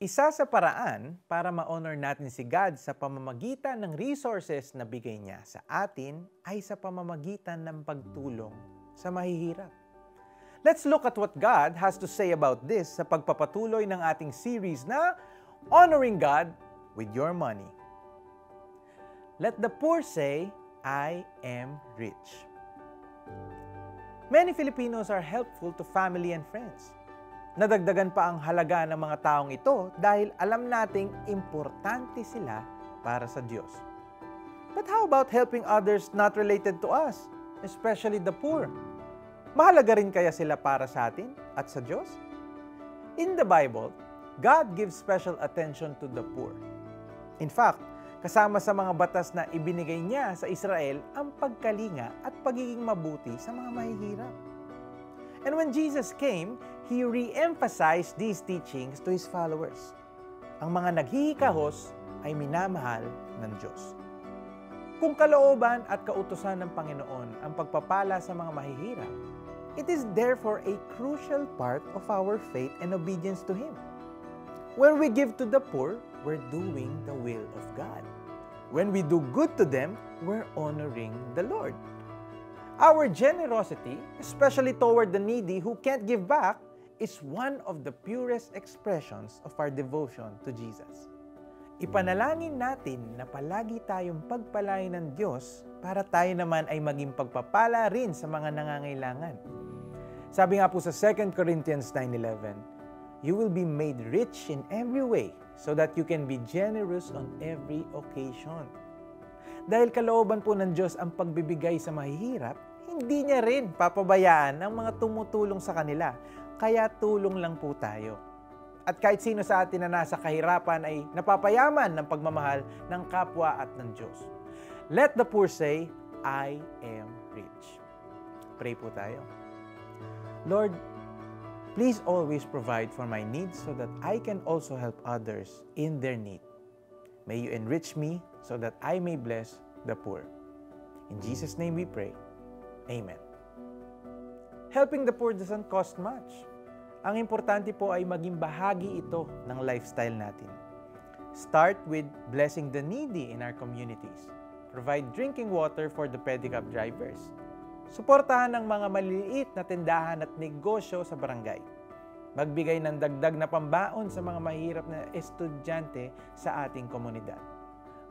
Isa sa paraan para ma-honor natin si God sa pamamagitan ng resources na bigay niya sa atin ay sa pamamagitan ng pagtulong sa mahihirap. Let's look at what God has to say about this sa pagpapatuloy ng ating series na Honoring God with Your Money. Let the poor say, I am rich. Many Filipinos are helpful to family and friends. Nadagdagan pa ang halaga ng mga taong ito dahil alam nating importante sila para sa Diyos. But how about helping others not related to us, especially the poor? Mahalaga rin kaya sila para sa atin at sa Diyos? In the Bible, God gives special attention to the poor. In fact, kasama sa mga batas na ibinigay niya sa Israel ang pagkalinga at pagiging mabuti sa mga mahihirap. And when Jesus came, He re-emphasized these teachings to His followers. Ang mga naghihikahos ay minamahal ng Diyos. Kung kalooban at kautusan ng Panginoon ang pagpapala sa mga mahihirap, it is therefore a crucial part of our faith and obedience to Him. When we give to the poor, we're doing the will of God. When we do good to them, we're honoring the Lord. Our generosity, especially toward the needy who can't give back, is one of the purest expressions of our devotion to Jesus. Ipanalangin natin na palagi tayong pagpalain ng Diyos para tayo naman ay maging pagpapala rin sa mga nangangailangan. Sabi nga po sa 2 Corinthians 9:11, you will be made rich in every way so that you can be generous on every occasion. Dahil kalooban po ng Diyos ang pagbibigay sa mahihirap, hindi niya rin papabayaan ang mga tumutulong sa kanila. Kaya tulong lang po tayo. At kahit sino sa atin na nasa kahirapan ay napapayaman ng pagmamahal ng kapwa at ng Diyos. Let the poor say, I am rich. Pray po tayo. Lord, please always provide for my needs so that I can also help others in their need. May you enrich me so that I may bless the poor. In Jesus' name we pray. Amen. Helping the poor doesn't cost much. Ang importante po ay maging bahagi ito ng lifestyle natin. Start with blessing the needy in our communities. Provide drinking water for the pedicab drivers. Suportahan ang mga maliliit na tindahan at negosyo sa barangay. Magbigay ng dagdag na pambaon sa mga mahirap na estudyante sa ating komunidad.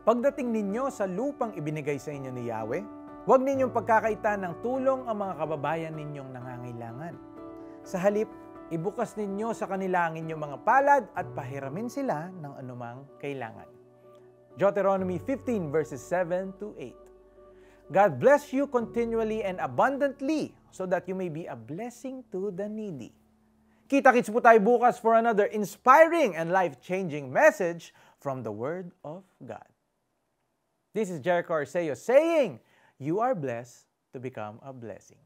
Pagdating ninyo sa lupang ibinigay sa inyo ni Yahweh, huwag ninyong pagkakaitan ng tulong ang mga kababayan ninyong nangangailangan. Sa halip, ibukas ninyo sa kanila ang inyong mga palad at pahiramin sila ng anumang kailangan. Deuteronomy 15 verses 7 to 8. God bless you continually and abundantly so that you may be a blessing to the needy. Kita-kits po tayo bukas for another inspiring and life-changing message from the Word of God. This is Jericho Arceo saying, you are blessed to become a blessing.